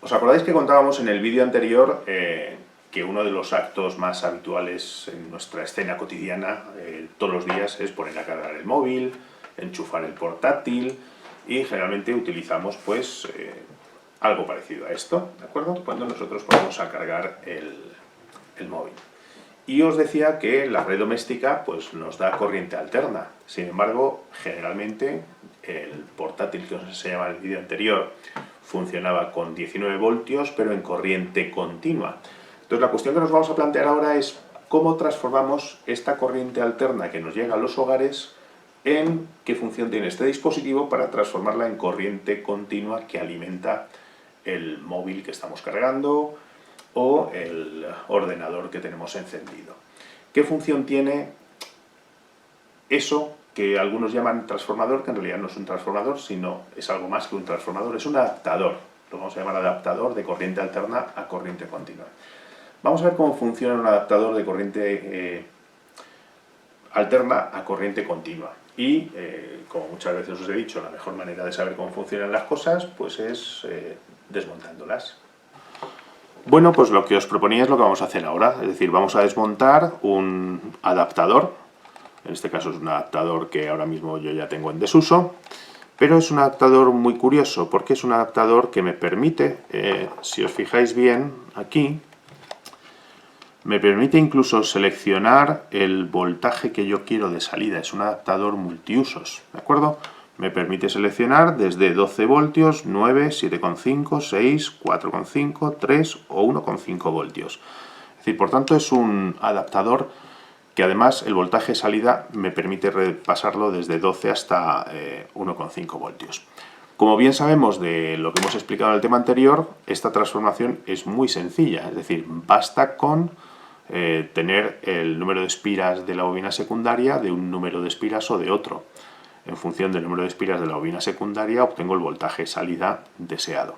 ¿Os acordáis que contábamos en el vídeo anterior que uno de los actos más habituales en nuestra escena cotidiana todos los días es poner a cargar el móvil, enchufar el portátil y generalmente utilizamos pues algo parecido a esto, ¿de acuerdo? Cuando nosotros ponemos a cargar el móvil. Y os decía que la red doméstica pues, nos da corriente alterna. Sin embargo, generalmente el portátil que os enseñaba en el vídeo anterior funcionaba con 19 voltios, pero en corriente continua. Entonces la cuestión que nos vamos a plantear ahora es cómo transformamos esta corriente alterna que nos llega a los hogares en qué función tiene este dispositivo para transformarla en corriente continua que alimenta el móvil que estamos cargando o el ordenador que tenemos encendido. ¿Qué función tiene eso que algunos llaman transformador, que en realidad no es un transformador, sino es algo más que un transformador? Es un adaptador, lo vamos a llamar adaptador de corriente alterna a corriente continua. Vamos a ver cómo funciona un adaptador de corriente alterna a corriente continua. Y, como muchas veces os he dicho, la mejor manera de saber cómo funcionan las cosas pues es desmontándolas. Bueno, pues lo que os proponía es lo que vamos a hacer ahora, es decir, vamos a desmontar un adaptador, en este caso es un adaptador que ahora mismo yo ya tengo en desuso, pero es un adaptador muy curioso, porque es un adaptador que me permite, si os fijáis bien aquí, me permite incluso seleccionar el voltaje que yo quiero de salida, es un adaptador multiusos, ¿de acuerdo? Me permite seleccionar desde 12 voltios, 9, 7,5, 6, 4,5, 3 o 1,5 voltios. Es decir, por tanto es un adaptador que además el voltaje de salida me permite repasarlo desde 12 hasta 1,5 voltios. Como bien sabemos de lo que hemos explicado en el tema anterior, esta transformación es muy sencilla, es decir, basta con tener el número de espiras de la bobina secundaria de un número de espiras o de otro. En función del número de espiras de la bobina secundaria obtengo el voltaje de salida deseado.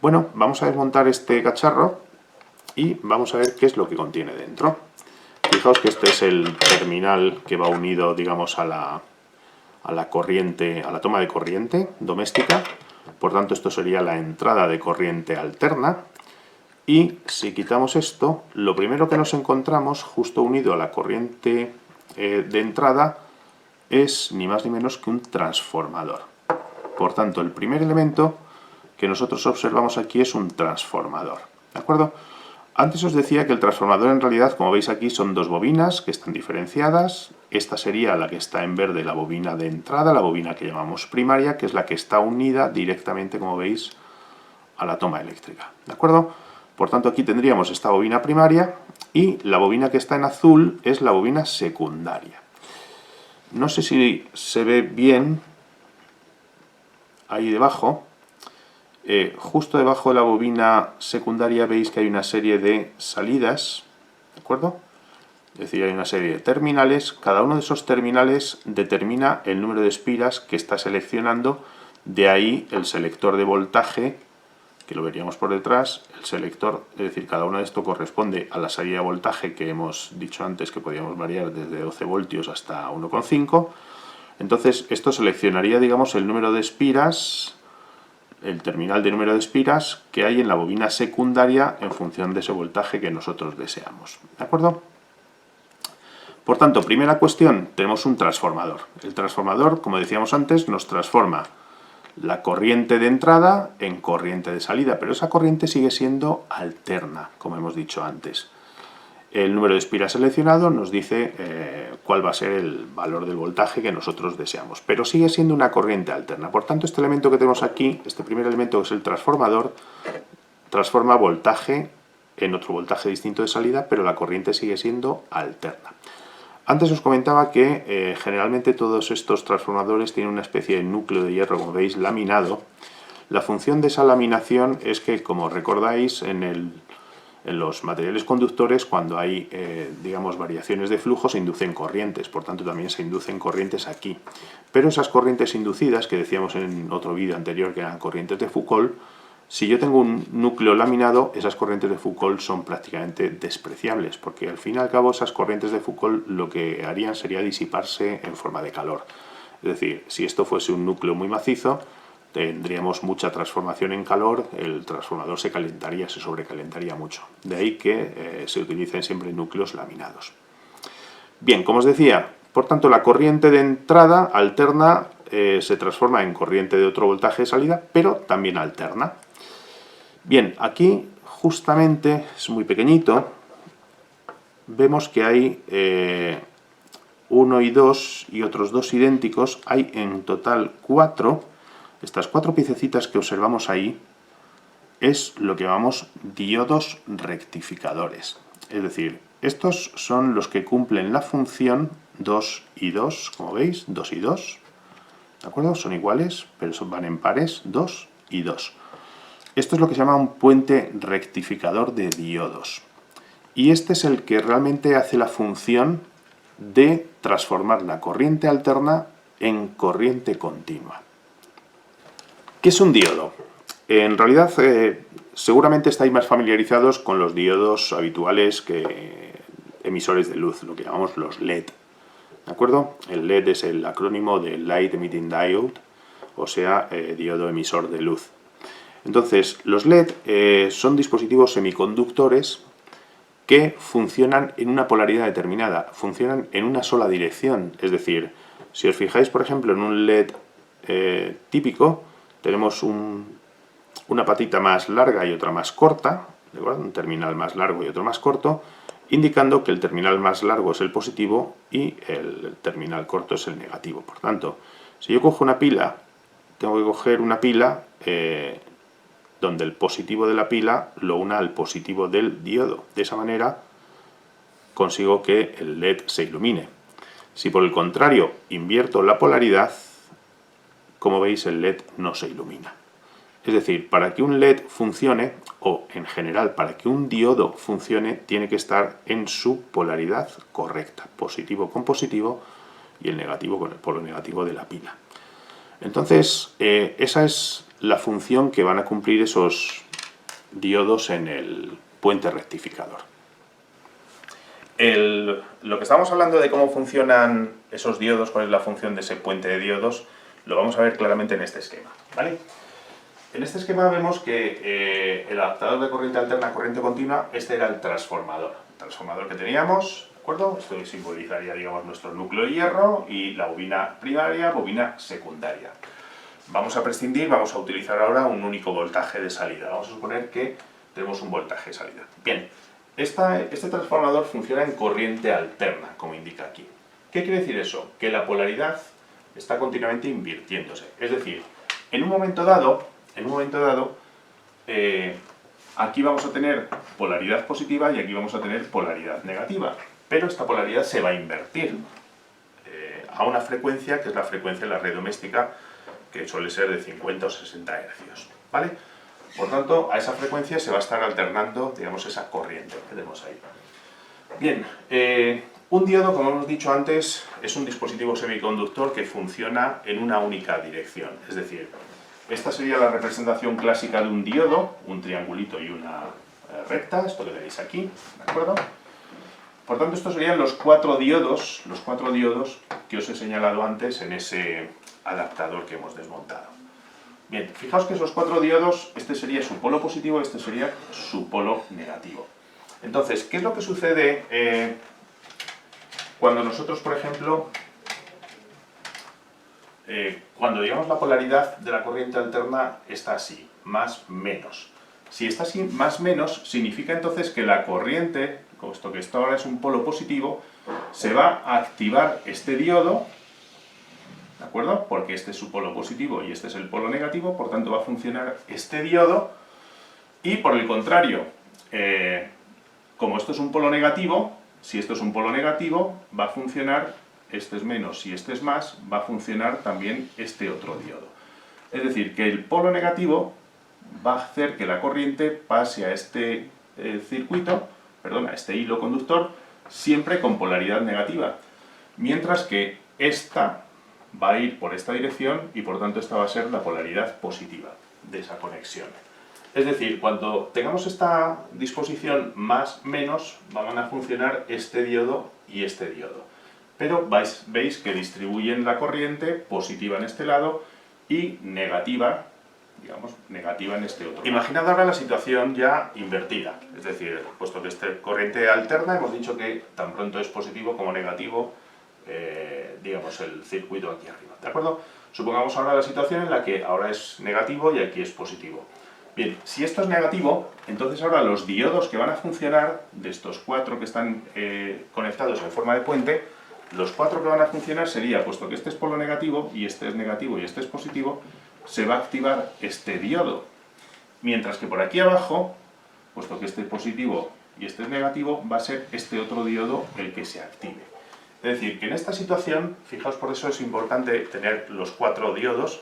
Bueno, vamos a desmontar este cacharro y vamos a ver qué es lo que contiene dentro. Fijaos que este es el terminal que va unido, digamos, a la corriente, a la toma de corriente doméstica. Por tanto, esto sería la entrada de corriente alterna. Y si quitamos esto, lo primero que nos encontramos justo unido a la corriente de entrada es ni más ni menos que un transformador. Por tanto, el primer elemento que nosotros observamos aquí es un transformador, ¿de acuerdo? Antes os decía que el transformador en realidad, como veis aquí, son dos bobinas que están diferenciadas. Esta sería la que está en verde, la bobina de entrada, la bobina que llamamos primaria, que es la que está unida directamente, como veis, a la toma eléctrica, ¿de acuerdo? Por tanto, aquí tendríamos esta bobina primaria y la bobina que está en azul es la bobina secundaria. No sé si se ve bien ahí debajo. Justo debajo de la bobina secundaria veis que hay una serie de salidas, ¿de acuerdo? Es decir, hay una serie de terminales. Cada uno de esos terminales determina el número de espiras que está seleccionando. De ahí el selector de voltaje, que lo veríamos por detrás, el selector, es decir, cada uno de estos corresponde a la salida de voltaje que hemos dicho antes que podíamos variar desde 12 voltios hasta 1,5. Entonces esto seleccionaría, digamos, el número de espiras, el terminal de número de espiras que hay en la bobina secundaria en función de ese voltaje que nosotros deseamos, ¿de acuerdo? Por tanto, primera cuestión, tenemos un transformador. El transformador, como decíamos antes, nos transforma la corriente de entrada en corriente de salida, pero esa corriente sigue siendo alterna, como hemos dicho antes. El número de espiras seleccionado nos dice cuál va a ser el valor del voltaje que nosotros deseamos, pero sigue siendo una corriente alterna. Por tanto, este elemento que tenemos aquí, este primer elemento que es el transformador, transforma voltaje en otro voltaje distinto de salida, pero la corriente sigue siendo alterna. Antes os comentaba que generalmente todos estos transformadores tienen una especie de núcleo de hierro, como veis, laminado. La función de esa laminación es que, como recordáis, en los materiales conductores, cuando hay, digamos, variaciones de flujo, se inducen corrientes, por tanto también se inducen corrientes aquí. Pero esas corrientes inducidas, que decíamos en otro vídeo anterior que eran corrientes de Foucault, si yo tengo un núcleo laminado, esas corrientes de Foucault son prácticamente despreciables, porque al fin y al cabo esas corrientes de Foucault lo que harían sería disiparse en forma de calor. Es decir, si esto fuese un núcleo muy macizo, tendríamos mucha transformación en calor, el transformador se calentaría, se sobrecalentaría mucho. De ahí que se utilicen siempre núcleos laminados. Bien, como os decía, por tanto la corriente de entrada alterna se transforma en corriente de otro voltaje de salida, pero también alterna. Bien, aquí justamente es muy pequeñito, vemos que hay 1 y 2 y otros 2 idénticos, hay en total 4. Estas 4 piececitas que observamos ahí es lo que llamamos diodos rectificadores. Es decir, estos son los que cumplen la función 2 y 2, como veis, 2 y 2, ¿de acuerdo? Son iguales, pero van en pares, 2 y 2. Esto es lo que se llama un puente rectificador de diodos. Y este es el que realmente hace la función de transformar la corriente alterna en corriente continua. ¿Qué es un diodo? En realidad, seguramente estáis más familiarizados con los diodos habituales que emisores de luz, lo que llamamos los LED. ¿De acuerdo? El LED es el acrónimo de Light Emitting Diode, o sea, diodo emisor de luz. Entonces, los LED son dispositivos semiconductores que funcionan en una polaridad determinada, funcionan en una sola dirección. Es decir, si os fijáis, por ejemplo, en un LED típico, tenemos una patita más larga y otra más corta, ¿de acuerdo? Un terminal más largo y otro más corto, indicando que el terminal más largo es el positivo y el terminal corto es el negativo. Por tanto, si yo cojo una pila, tengo que coger una pila donde el positivo de la pila lo una al positivo del diodo. De esa manera consigo que el LED se ilumine. Si por el contrario invierto la polaridad, como veis el LED no se ilumina. Es decir, para que un LED funcione, o en general para que un diodo funcione, tiene que estar en su polaridad correcta, positivo con positivo y el negativo con el polo negativo de la pila. Entonces, esa es la función que van a cumplir esos diodos en el puente rectificador. Lo que estamos hablando de cómo funcionan esos diodos, cuál es la función de ese puente de diodos, lo vamos a ver claramente en este esquema, ¿vale? En este esquema vemos que el adaptador de corriente alterna a corriente continua, este era el transformador que teníamos, ¿de acuerdo? Esto simbolizaría, digamos, nuestro núcleo de hierro y la bobina primaria, bobina secundaria. Vamos a prescindir, vamos a utilizar ahora un único voltaje de salida. Vamos a suponer que tenemos un voltaje de salida. Bien, este transformador funciona en corriente alterna, como indica aquí. ¿Qué quiere decir eso? Que la polaridad está continuamente invirtiéndose. Es decir, en un momento dado, aquí vamos a tener polaridad positiva y aquí vamos a tener polaridad negativa. Pero esta polaridad se va a invertir a una frecuencia que es la frecuencia de la red doméstica, que suele ser de 50 o 60 Hz, ¿vale? Por tanto, a esa frecuencia se va a estar alternando, digamos, esa corriente que tenemos ahí. Bien, un diodo, como hemos dicho antes, es un dispositivo semiconductor que funciona en una única dirección. Es decir, esta sería la representación clásica de un diodo, un triangulito y una recta, esto que tenéis aquí, ¿de acuerdo? Por tanto, estos serían los cuatro diodos que os he señalado antes en ese adaptador que hemos desmontado. Bien, fijaos que esos 4 diodos, este sería su polo positivo, este sería su polo negativo. Entonces, ¿qué es lo que sucede cuando nosotros, por ejemplo, cuando digamos la polaridad de la corriente alterna está así, más, menos? Si está así, más, menos, significa entonces que la corriente, puesto que esto ahora es un polo positivo, se va a activar este diodo, ¿de acuerdo? Porque este es su polo positivo y este es el polo negativo, por tanto va a funcionar este diodo. Y por el contrario, como esto es un polo negativo, si esto es un polo negativo, va a funcionar, este es menos y este es más, va a funcionar también este otro diodo. Es decir, que el polo negativo va a hacer que la corriente pase a este a este hilo conductor, siempre con polaridad negativa. Mientras que esta va a ir por esta dirección y por tanto esta va a ser la polaridad positiva de esa conexión. Es decir, cuando tengamos esta disposición más, menos, van a funcionar este diodo y este diodo. Pero veis que distribuyen la corriente positiva en este lado y negativa, digamos, negativa en este otro. Imaginad ahora la situación ya invertida, es decir, puesto que esta corriente alterna, hemos dicho que tan pronto es positivo como negativo, digamos, el circuito aquí arriba, ¿de acuerdo? Supongamos ahora la situación en la que ahora es negativo y aquí es positivo. Bien, si esto es negativo, entonces ahora los diodos que van a funcionar, de estos 4 que están conectados en forma de puente, los 4 que van a funcionar sería, puesto que este es polo negativo y este es negativo y este es positivo, se va a activar este diodo. Mientras que por aquí abajo, puesto que este es positivo y este es negativo, va a ser este otro diodo el que se active. Es decir, que en esta situación, fijaos, por eso es importante tener los 4 diodos.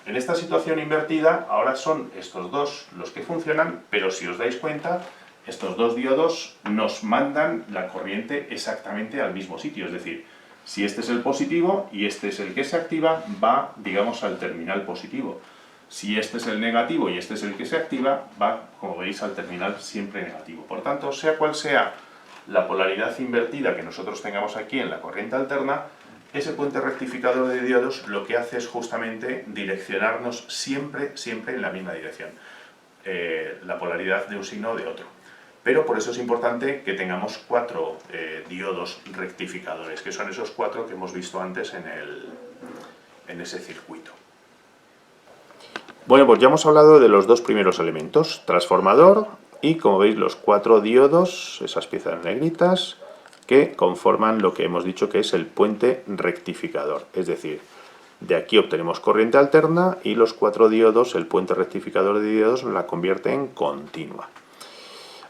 En esta situación invertida, ahora son estos dos los que funcionan, pero si os dais cuenta, estos dos diodos nos mandan la corriente exactamente al mismo sitio. Es decir, si este es el positivo y este es el que se activa, va, digamos, al terminal positivo. Si este es el negativo y este es el que se activa, va, como veis, al terminal siempre negativo. Por tanto, sea cual sea la polaridad invertida que nosotros tengamos aquí en la corriente alterna, ese puente rectificador de diodos lo que hace es justamente direccionarnos siempre en la misma dirección. La polaridad de un signo o de otro. Pero por eso es importante que tengamos 4 diodos rectificadores, que son esos 4 que hemos visto antes en ese circuito. Bueno, pues ya hemos hablado de los dos primeros elementos, transformador y, como veis, los 4 diodos, esas piezas negritas, que conforman lo que hemos dicho que es el puente rectificador. Es decir, de aquí obtenemos corriente alterna y los 4 diodos, el puente rectificador de diodos, la convierte en continua.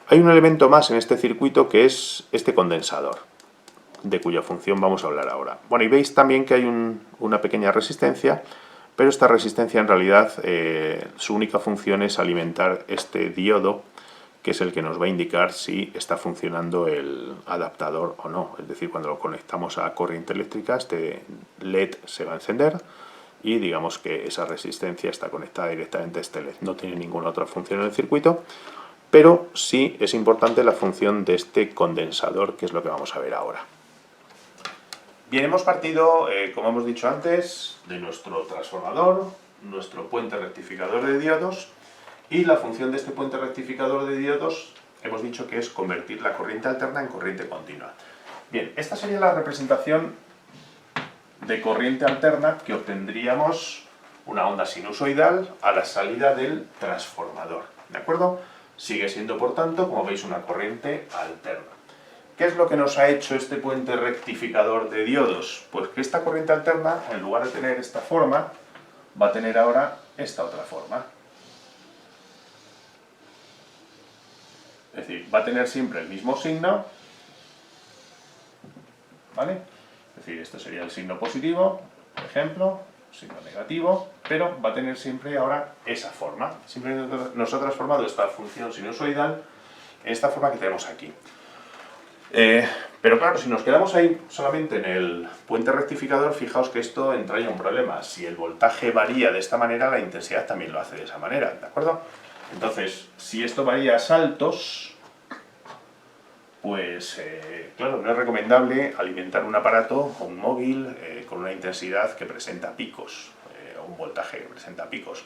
Hay un elemento más en este circuito que es este condensador, de cuya función vamos a hablar ahora. Bueno, y veis también que hay una pequeña resistencia, pero esta resistencia en realidad su única función es alimentar este diodo, que es el que nos va a indicar si está funcionando el adaptador o no. Es decir, cuando lo conectamos a corriente eléctrica, este LED se va a encender y digamos que esa resistencia está conectada directamente a este LED. No tiene ninguna otra función en el circuito, pero sí es importante la función de este condensador, que es lo que vamos a ver ahora. Bien, hemos partido, como hemos dicho antes, de nuestro transformador, nuestro puente rectificador de diodos, y la función de este puente rectificador de diodos hemos dicho que es convertir la corriente alterna en corriente continua. Bien, esta sería la representación de corriente alterna que obtendríamos una onda sinusoidal a la salida del transformador, ¿de acuerdo? Sigue siendo, por tanto, como veis, una corriente alterna. ¿Qué es lo que nos ha hecho este puente rectificador de diodos? Pues que esta corriente alterna, en lugar de tener esta forma, va a tener ahora esta otra forma. Es decir, va a tener siempre el mismo signo, ¿vale? Es decir, esto sería el signo positivo, por ejemplo, signo negativo, pero va a tener siempre ahora esa forma. Siempre nos ha transformado esta función sinusoidal en esta forma que tenemos aquí. Pero claro, si nos quedamos ahí solamente en el puente rectificador, fijaos que esto entraña un problema. Si el voltaje varía de esta manera, la intensidad también lo hace de esa manera, ¿de acuerdo? Entonces, si esto varía a saltos, pues claro, no es recomendable alimentar un aparato o un móvil con una intensidad que presenta picos, o un voltaje que presenta picos.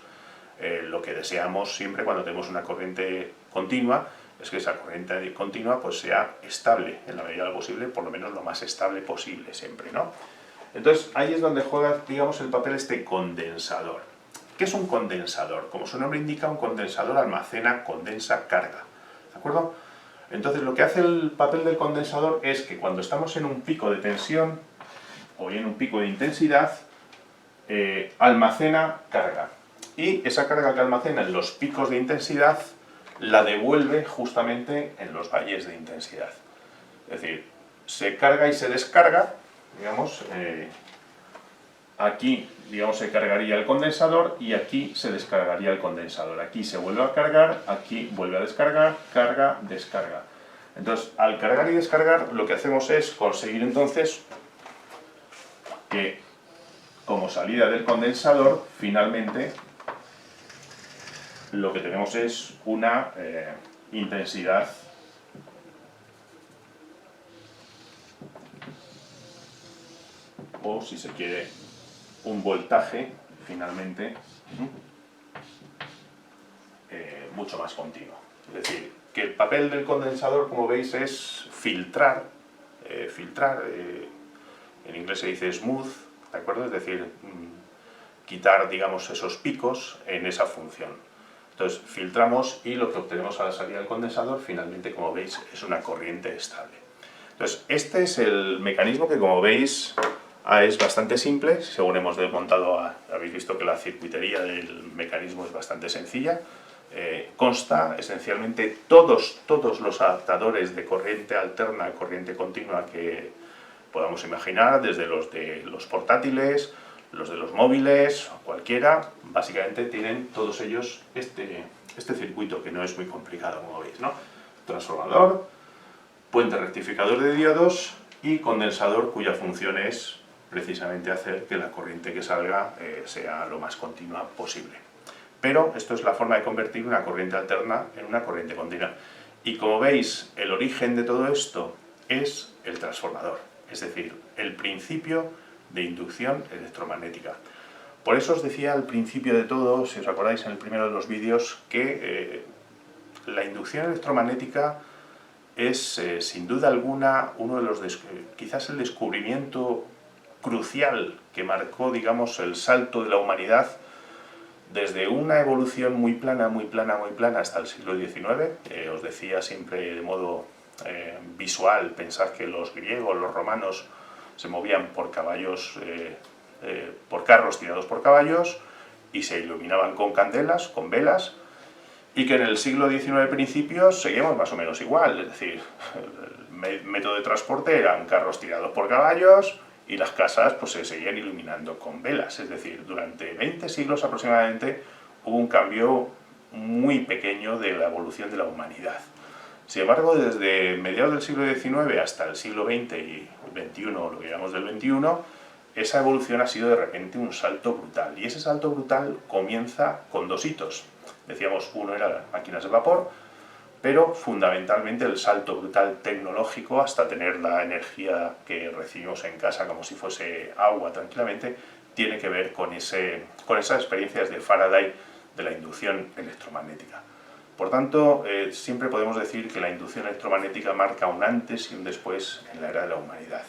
Lo que deseamos siempre cuando tenemos una corriente continua es que esa corriente continua pues sea estable en la medida de lo posible, por lo menos lo más estable posible siempre, ¿no? Entonces ahí es donde juega, digamos, el papel este condensador. ¿Qué es un condensador? Como su nombre indica, un condensador almacena, condensa, carga, ¿de acuerdo? Entonces lo que hace el papel del condensador es que cuando estamos en un pico de tensión o en un pico de intensidad, almacena carga. Y esa carga que almacena en los picos de intensidad la devuelve justamente en los valles de intensidad. Es decir, se carga y se descarga, digamos, aquí, digamos, se cargaría el condensador y aquí se descargaría el condensador. Aquí se vuelve a cargar, aquí vuelve a descargar, carga, descarga. Entonces, al cargar y descargar, lo que hacemos es conseguir entonces que, como salida del condensador, finalmente lo que tenemos es una intensidad o, si se quiere, un voltaje finalmente mucho más continuo. Es decir, que el papel del condensador, como veis, es filtrar, en inglés se dice smooth, ¿de acuerdo? Es decir, quitar, digamos, esos picos en esa función. Entonces filtramos y lo que obtenemos a la salida del condensador, finalmente, como veis, es una corriente estable. Entonces, este es el mecanismo que, como veis, es bastante simple. Según hemos desmontado, habéis visto que la circuitería del mecanismo es bastante sencilla. Consta esencialmente todos los adaptadores de corriente alterna a corriente continua que podamos imaginar, desde los de los portátiles, los de los móviles, cualquiera, básicamente tienen todos ellos este circuito, que no es muy complicado, como veis, ¿no? Transformador, puente rectificador de diodos y condensador, cuya función es precisamente hacer que la corriente que salga sea lo más continua posible. Pero esto es la forma de convertir una corriente alterna en una corriente continua. Y como veis, el origen de todo esto es el transformador, es decir, el principio de inducción electromagnética. Por eso os decía al principio de todo, si os acordáis en el primero de los vídeos, que la inducción electromagnética es sin duda alguna uno de los quizás el descubrimiento crucial que marcó, digamos, el salto de la humanidad desde una evolución muy plana hasta el siglo XIX. Os decía siempre de modo visual, pensar que los griegos, los romanos se movían por caballos, por carros tirados por caballos, y se iluminaban con candelas, con velas, y que en el siglo XIX principios seguíamos más o menos igual. Es decir, el método de transporte eran carros tirados por caballos, y las casas pues se seguían iluminando con velas. Es decir, durante 20 siglos aproximadamente hubo un cambio muy pequeño de la evolución de la humanidad. Sin embargo, desde mediados del siglo XIX hasta el siglo XX y XXI, lo que llamamos del XXI, esa evolución ha sido de repente un salto brutal. Y ese salto brutal comienza con dos hitos. Decíamos, uno era las máquinas de vapor, pero fundamentalmente el salto brutal tecnológico hasta tener la energía que recibimos en casa como si fuese agua tranquilamente, tiene que ver con esas experiencias de Faraday de la inducción electromagnética. Por tanto, siempre podemos decir que la inducción electromagnética marca un antes y un después en la era de la humanidad.